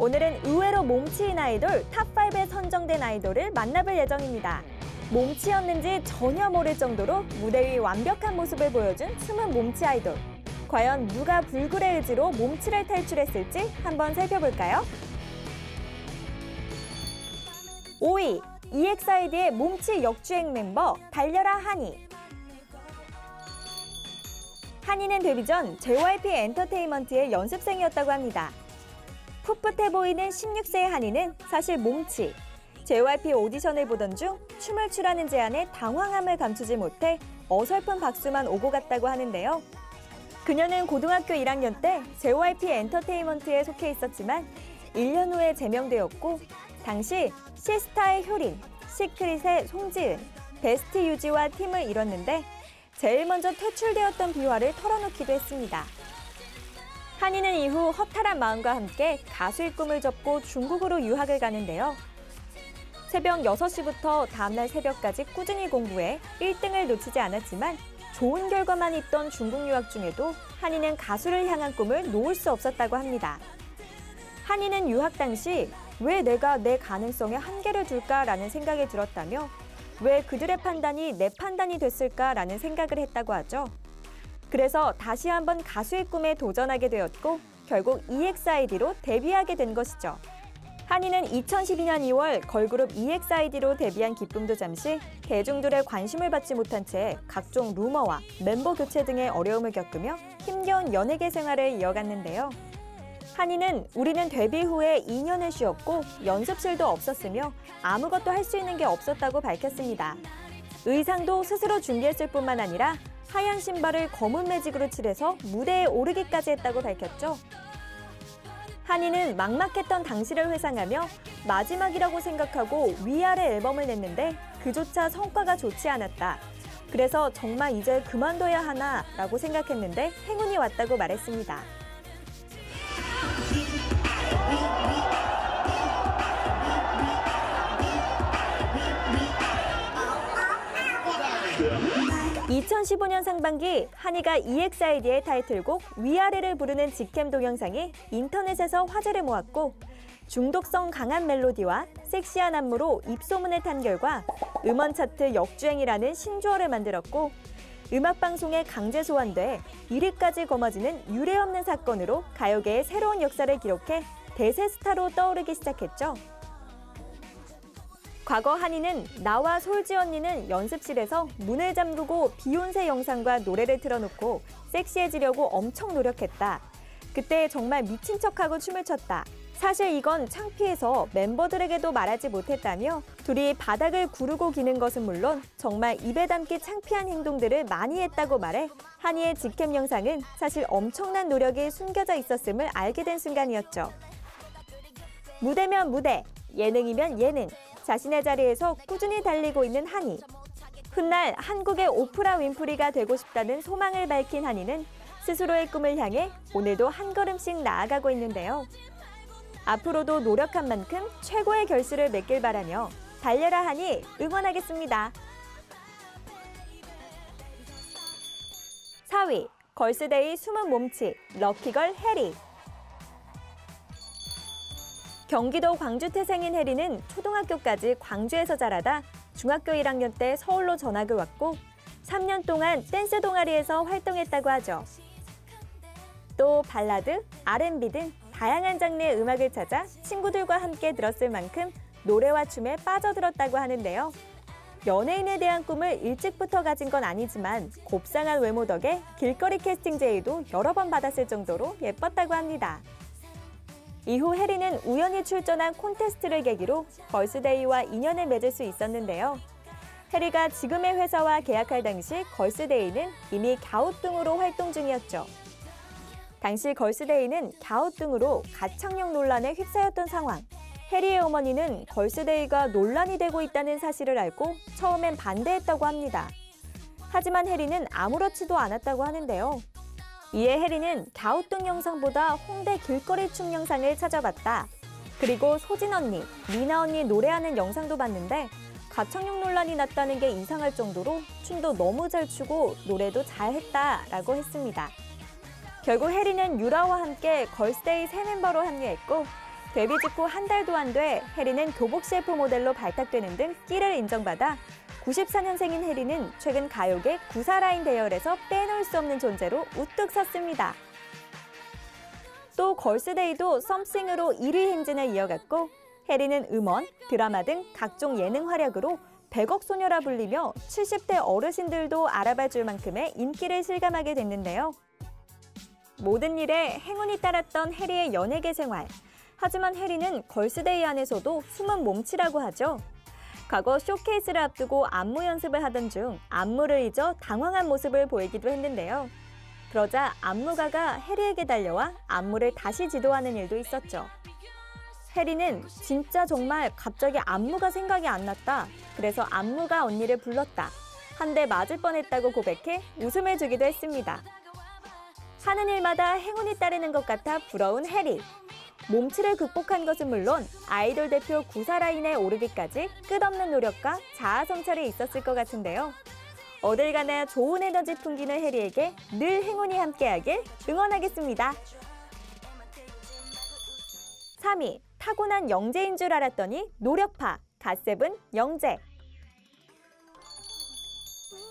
오늘은 의외로 몸치인 아이돌 탑5에 선정된 아이돌을 만나볼 예정입니다. 몸치였는지 전혀 모를 정도로 무대 위 완벽한 모습을 보여준 숨은 몸치 아이돌. 과연 누가 불굴의 의지로 몸치를 탈출했을지 한번 살펴볼까요? 5위, EXID의 몸치 역주행 멤버 달려라 한이. 한이는 데뷔 전 JYP 엔터테인먼트의 연습생이었다고 합니다. 풋풋해 보이는 16세의 한이는 사실 몸치. JYP 오디션을 보던 중 춤을 추라는 제안에 당황함을 감추지 못해 어설픈 박수만 오고 갔다고 하는데요. 그녀는 고등학교 1학년 때 JYP 엔터테인먼트에 속해 있었지만 1년 후에 제명되었고 당시 시스타의 효린, 시크릿의 송지은, 베스트 유지와 팀을 이뤘는데 제일 먼저 퇴출되었던 비화를 털어놓기도 했습니다. 한이는 이후 허탈한 마음과 함께 가수의 꿈을 접고 중국으로 유학을 가는데요. 새벽 6시부터 다음날 새벽까지 꾸준히 공부해 1등을 놓치지 않았지만 좋은 결과만 있던 중국 유학 중에도 한이는 가수를 향한 꿈을 놓을 수 없었다고 합니다. 한이는 유학 당시 왜 내가 내 가능성에 한계를 둘까라는 생각이 들었다며 왜 그들의 판단이 내 판단이 됐을까라는 생각을 했다고 하죠. 그래서 다시 한번 가수의 꿈에 도전하게 되었고 결국 EXID로 데뷔하게 된 것이죠. 한이는 2012년 2월 걸그룹 EXID로 데뷔한 기쁨도 잠시 대중들의 관심을 받지 못한 채 각종 루머와 멤버 교체 등의 어려움을 겪으며 힘겨운 연예계 생활을 이어갔는데요. 한이는 우리는 데뷔 후에 2년을 쉬었고 연습실도 없었으며 아무것도 할 수 있는 게 없었다고 밝혔습니다. 의상도 스스로 준비했을 뿐만 아니라 하얀 신발을 검은 매직으로 칠해서 무대에 오르기까지 했다고 밝혔죠. 한이는 막막했던 당시를 회상하며 마지막이라고 생각하고 위아래 앨범을 냈는데 그조차 성과가 좋지 않았다. 그래서 정말 이제 그만둬야 하나 라고 생각했는데 행운이 왔다고 말했습니다. (2015년) 상반기 한이가 EXID의 타이틀곡 위아래를 부르는 직캠 동영상이 인터넷에서 화제를 모았고 중독성 강한 멜로디와 섹시한 안무로 입소문을 탄 결과 음원 차트 역주행이라는 신조어를 만들었고 음악방송에 강제 소환돼 1위까지 거머쥐는 유례없는 사건으로 가요계의 새로운 역사를 기록해 대세 스타로 떠오르기 시작했죠. 과거 한이는 나와 솔지 언니는 연습실에서 문을 잠그고 비욘세 영상과 노래를 틀어놓고 섹시해지려고 엄청 노력했다. 그때 정말 미친 척하고 춤을 췄다. 사실 이건 창피해서 멤버들에게도 말하지 못했다며 둘이 바닥을 구르고 기는 것은 물론 정말 입에 담기 창피한 행동들을 많이 했다고 말해 한이의 직캠 영상은 사실 엄청난 노력이 숨겨져 있었음을 알게 된 순간이었죠. 무대면 무대, 예능이면 예능. 자신의 자리에서 꾸준히 달리고 있는 한이. 훗날 한국의 오프라 윈프리가 되고 싶다는 소망을 밝힌 한이는 스스로의 꿈을 향해 오늘도 한 걸음씩 나아가고 있는데요. 앞으로도 노력한 만큼 최고의 결실을 맺길 바라며 달려라 한이 응원하겠습니다. 4위, 걸스데이 숨은 몸치, 럭키걸 해리. 경기도 광주 태생인 해리는 초등학교까지 광주에서 자라다 중학교 1학년 때 서울로 전학을 왔고 3년 동안 댄스 동아리에서 활동했다고 하죠. 또 발라드, R&B 등 다양한 장르의 음악을 찾아 친구들과 함께 들었을 만큼 노래와 춤에 빠져들었다고 하는데요. 연예인에 대한 꿈을 일찍부터 가진 건 아니지만 곱상한 외모 덕에 길거리 캐스팅 제의도 여러 번 받았을 정도로 예뻤다고 합니다. 이후 해리는 우연히 출전한 콘테스트를 계기로 걸스데이와 인연을 맺을 수 있었는데요. 해리가 지금의 회사와 계약할 당시 걸스데이는 이미 갸우뚱으로 활동 중이었죠. 당시 걸스데이는 갸우뚱으로 가창력 논란에 휩싸였던 상황. 해리의 어머니는 걸스데이가 논란이 되고 있다는 사실을 알고 처음엔 반대했다고 합니다. 하지만 해리는 아무렇지도 않았다고 하는데요. 이에 해리는 갸우뚱 영상보다 홍대 길거리 춤 영상을 찾아봤다. 그리고 소진 언니, 미나 언니 노래하는 영상도 봤는데 가창력 논란이 났다는 게 이상할 정도로 춤도 너무 잘 추고 노래도 잘했다라고 했습니다. 결국 해리는 유라와 함께 걸스데이 새 멤버로 합류했고 데뷔 직후 한 달도 안 돼 해리는 교복 CF 모델로 발탁되는 등 끼를 인정받아 94년생인 해리는 최근 가요계 구사라인 대열에서 빼놓을 수 없는 존재로 우뚝 섰습니다. 또 걸스데이도 썸씽으로 1위 행진을 이어갔고 해리는 음원, 드라마 등 각종 예능 활약으로 100억 소녀라 불리며 70대 어르신들도 알아봐 줄 만큼의 인기를 실감하게 됐는데요. 모든 일에 행운이 따랐던 해리의 연예계 생활. 하지만 해리는 걸스데이 안에서도 숨은 몸치라고 하죠. 과거 쇼케이스를 앞두고 안무 연습을 하던 중 안무를 잊어 당황한 모습을 보이기도 했는데요. 그러자 안무가가 해리에게 달려와 안무를 다시 지도하는 일도 있었죠. 해리는 진짜 정말 갑자기 안무가 생각이 안 났다. 그래서 안무가 언니를 불렀다. 한 대 맞을 뻔했다고 고백해 웃음을 주기도 했습니다. 하는 일마다 행운이 따르는 것 같아 부러운 해리. 몸치를 극복한 것은 물론 아이돌 대표 구사라인에 오르기까지 끝없는 노력과 자아 성찰이 있었을 것 같은데요. 어딜 가나 좋은 에너지 풍기는 해리에게 늘 행운이 함께하길 응원하겠습니다. 3위, 타고난 영재인 줄 알았더니 노력파, 갓세븐 영재.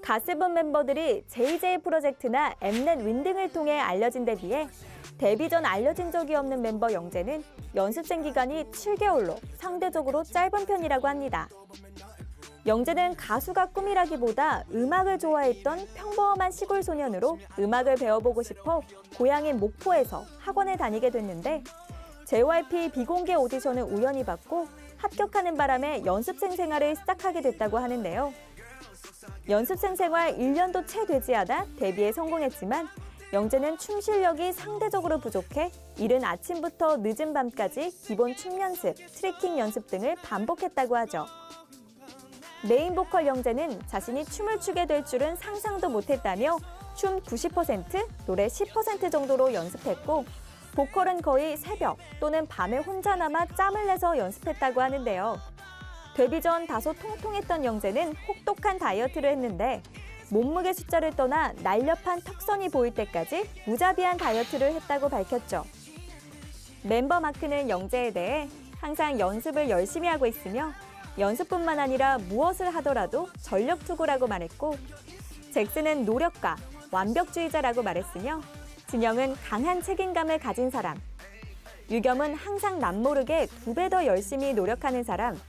갓세븐 멤버들이 JJ 프로젝트나 엠넷 윈 등을 통해 알려진 데 비해 데뷔 전 알려진 적이 없는 멤버 영재는 연습생 기간이 7개월로 상대적으로 짧은 편이라고 합니다. 영재는 가수가 꿈이라기보다 음악을 좋아했던 평범한 시골 소년으로 음악을 배워보고 싶어 고향인 목포에서 학원에 다니게 됐는데 JYP 비공개 오디션을 우연히 받고 합격하는 바람에 연습생 생활을 시작하게 됐다고 하는데요. 연습생 생활 1년도 채 되지 않아 데뷔에 성공했지만 영재는 춤 실력이 상대적으로 부족해 이른 아침부터 늦은 밤까지 기본 춤 연습, 트래킹 연습 등을 반복했다고 하죠. 메인 보컬 영재는 자신이 춤을 추게 될 줄은 상상도 못했다며 춤 90%, 노래 10% 정도로 연습했고 보컬은 거의 새벽 또는 밤에 혼자 남아 짬을 내서 연습했다고 하는데요. 데뷔 전 다소 통통했던 영재는 혹독한 다이어트를 했는데 몸무게 숫자를 떠나 날렵한 턱선이 보일 때까지 무자비한 다이어트를 했다고 밝혔죠. 멤버 마크는 영재에 대해 항상 연습을 열심히 하고 있으며 연습뿐만 아니라 무엇을 하더라도 전력 투구라고 말했고 잭슨은 노력가, 완벽주의자라고 말했으며 진영은 강한 책임감을 가진 사람, 유겸은 항상 남모르게 2배 더 열심히 노력하는 사람,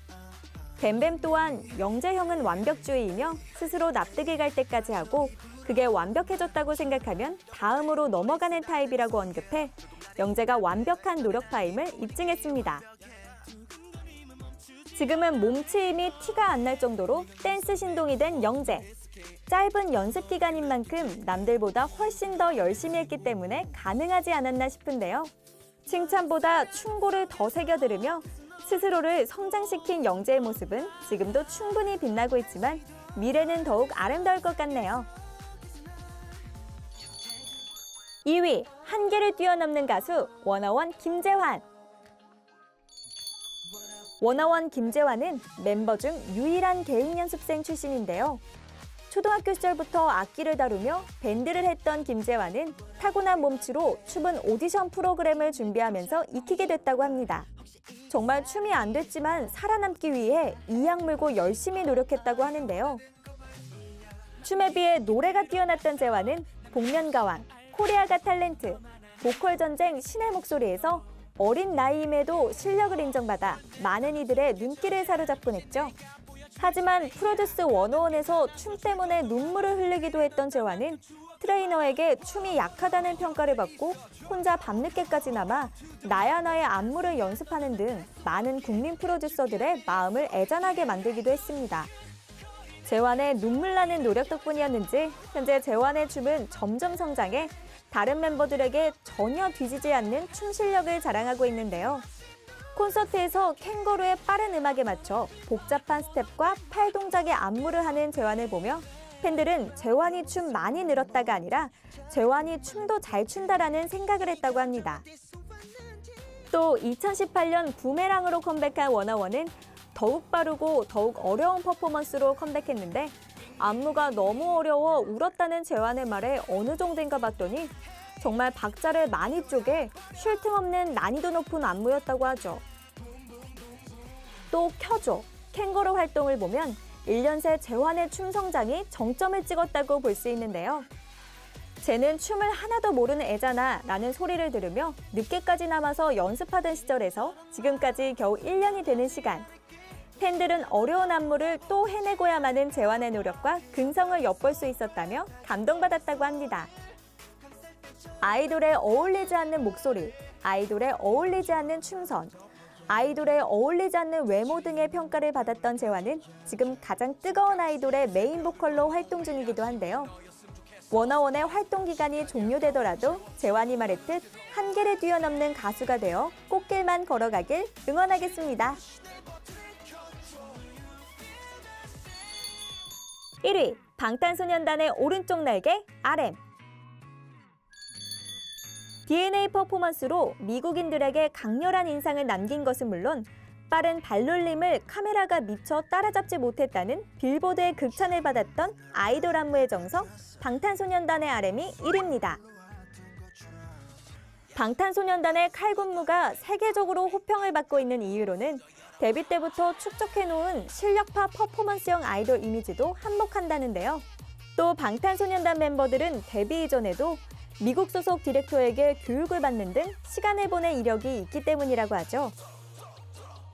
뱀뱀 또한 영재 형은 완벽주의이며 스스로 납득이 갈 때까지 하고 그게 완벽해졌다고 생각하면 다음으로 넘어가는 타입이라고 언급해 영재가 완벽한 노력파임을 입증했습니다. 지금은 몸치 힘이 티가 안 날 정도로 댄스 신동이 된 영재. 짧은 연습 기간인 만큼 남들보다 훨씬 더 열심히 했기 때문에 가능하지 않았나 싶은데요. 칭찬보다 충고를 더 새겨 들으며 스스로를 성장시킨 영재의 모습은 지금도 충분히 빛나고 있지만 미래는 더욱 아름다울 것 같네요. 2위, 한계를 뛰어넘는 가수 워너원 김재환. 워너원 김재환은 멤버 중 유일한 개인 연습생 출신인데요. 초등학교 시절부터 악기를 다루며 밴드를 했던 김재환은 타고난 몸치로 춤은 오디션 프로그램을 준비하면서 익히게 됐다고 합니다. 정말 춤이 안 됐지만 살아남기 위해 이악 물고 열심히 노력했다고 하는데요. 춤에 비해 노래가 뛰어났던 재환은 복면가왕, 코리아가 탤런트, 보컬 전쟁 신의 목소리에서 어린 나이임에도 실력을 인정받아 많은 이들의 눈길을 사로잡곤 했죠. 하지만 프로듀스 101에서 춤 때문에 눈물을 흘리기도 했던 재환은 트레이너에게 춤이 약하다는 평가를 받고 혼자 밤늦게까지 남아 나야 나의 안무를 연습하는 등 많은 국민 프로듀서들의 마음을 애잔하게 만들기도 했습니다. 재환의 눈물 나는 노력 덕분이었는지 현재 재환의 춤은 점점 성장해 다른 멤버들에게 전혀 뒤지지 않는 춤 실력을 자랑하고 있는데요. 콘서트에서 캥거루의 빠른 음악에 맞춰 복잡한 스텝과 팔 동작의 안무를 하는 재환을 보며 팬들은 재환이 춤 많이 늘었다가 아니라 재환이 춤도 잘 춘다라는 생각을 했다고 합니다. 또 2018년 부메랑으로 컴백한 워너원은 더욱 빠르고 더욱 어려운 퍼포먼스로 컴백했는데 안무가 너무 어려워 울었다는 재환의 말에 어느 정도인가 봤더니 정말 박자를 많이 쪼개 쉴 틈 없는 난이도 높은 안무였다고 하죠. 또 켜줘, 캥거루 활동을 보면 1년 새 재환의 춤 성장이 정점을 찍었다고 볼 수 있는데요. 쟤는 춤을 하나도 모르는 애잖아 라는 소리를 들으며 늦게까지 남아서 연습하던 시절에서 지금까지 겨우 1년이 되는 시간. 팬들은 어려운 안무를 또 해내고야만 은 재환의 노력과 근성을 엿볼 수 있었다며 감동받았다고 합니다. 아이돌에 어울리지 않는 목소리, 아이돌에 어울리지 않는 춤선, 아이돌에 어울리지 않는 외모 등의 평가를 받았던 재환은 지금 가장 뜨거운 아이돌의 메인 보컬로 활동 중이기도 한데요. 워너원의 활동 기간이 종료되더라도 재환이 말했듯 한계를 뛰어넘는 가수가 되어 꽃길만 걸어가길 응원하겠습니다. 1위, 방탄소년단의 오른쪽 날개 RM. DNA 퍼포먼스로 미국인들에게 강렬한 인상을 남긴 것은 물론 빠른 발놀림을 카메라가 미처 따라잡지 못했다는 빌보드의 극찬을 받았던 아이돌 안무의 정석, 방탄소년단의 RM이 1위입니다. 방탄소년단의 칼군무가 세계적으로 호평을 받고 있는 이유로는 데뷔 때부터 축적해놓은 실력파 퍼포먼스형 아이돌 이미지도 한몫한다는데요. 또 방탄소년단 멤버들은 데뷔 이전에도 미국 소속 디렉터에게 교육을 받는 등 시간을 보낸 이력이 있기 때문이라고 하죠.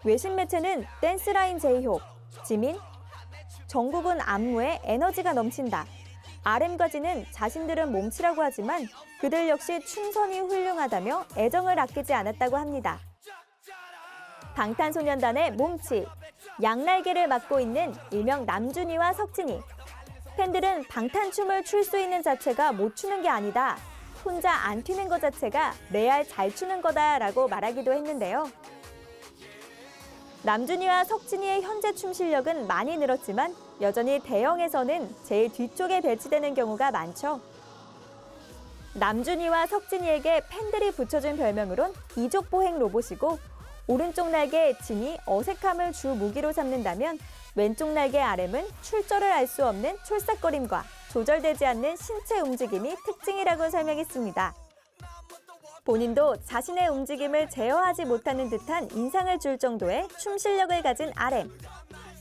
외신 매체는 댄스라인 제이홉, 지민, 정국은 안무에 에너지가 넘친다. RM과 진은 자신들은 몸치라고 하지만 그들 역시 춤선이 훌륭하다며 애정을 아끼지 않았다고 합니다. 방탄소년단의 몸치, 양날개를 맡고 있는 일명 남준이와 석진이. 팬들은 방탄춤을 출 수 있는 자체가 못 추는 게 아니다. 혼자 안 튀는 것 자체가 레알 잘 추는 거다라고 말하기도 했는데요. 남준이와 석진이의 현재 춤 실력은 많이 늘었지만 여전히 대형에서는 제일 뒤쪽에 배치되는 경우가 많죠. 남준이와 석진이에게 팬들이 붙여준 별명으론 이족보행 로봇이고 오른쪽 날개 진이 어색함을 주 무기로 삼는다면 왼쪽 날개 RM은 출처를 알 수 없는 촐싹거림과 조절되지 않는 신체 움직임이 특징이라고 설명했습니다. 본인도 자신의 움직임을 제어하지 못하는 듯한 인상을 줄 정도의 춤 실력을 가진 RM.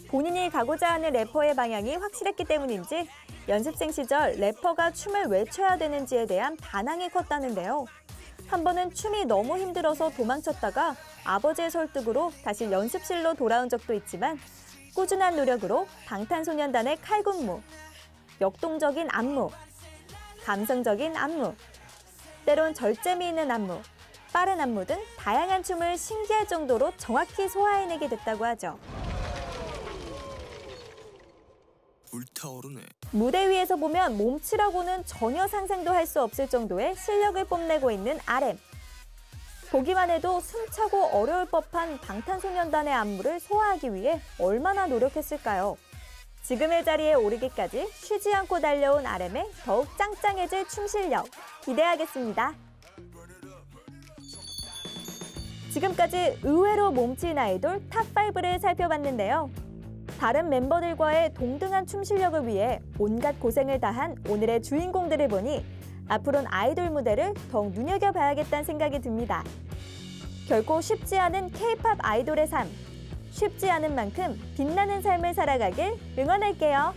본인이 가고자 하는 래퍼의 방향이 확실했기 때문인지 연습생 시절 래퍼가 춤을 왜 춰야 되는지에 대한 반항이 컸다는데요. 한 번은 춤이 너무 힘들어서 도망쳤다가 아버지의 설득으로 다시 연습실로 돌아온 적도 있지만 꾸준한 노력으로 방탄소년단의 칼군무, 역동적인 안무, 감성적인 안무, 때론 절제미 있는 안무, 빠른 안무 등 다양한 춤을 신기할 정도로 정확히 소화해내게 됐다고 하죠. 불타오르네. 무대 위에서 보면 몸치라고는 전혀 상상도 할 수 없을 정도의 실력을 뽐내고 있는 RM. 보기만 해도 숨차고 어려울 법한 방탄소년단의 안무를 소화하기 위해 얼마나 노력했을까요? 지금의 자리에 오르기까지 쉬지 않고 달려온 RM의 더욱 짱짱해질 춤 실력 기대하겠습니다. 지금까지 의외로 몸치인 아이돌 탑5를 살펴봤는데요. 다른 멤버들과의 동등한 춤 실력을 위해 온갖 고생을 다한 오늘의 주인공들을 보니 앞으로는 아이돌 무대를 더욱 눈여겨봐야겠다는 생각이 듭니다. 결코 쉽지 않은 K-팝 아이돌의 삶, 쉽지 않은 만큼 빛나는 삶을 살아가길 응원할게요.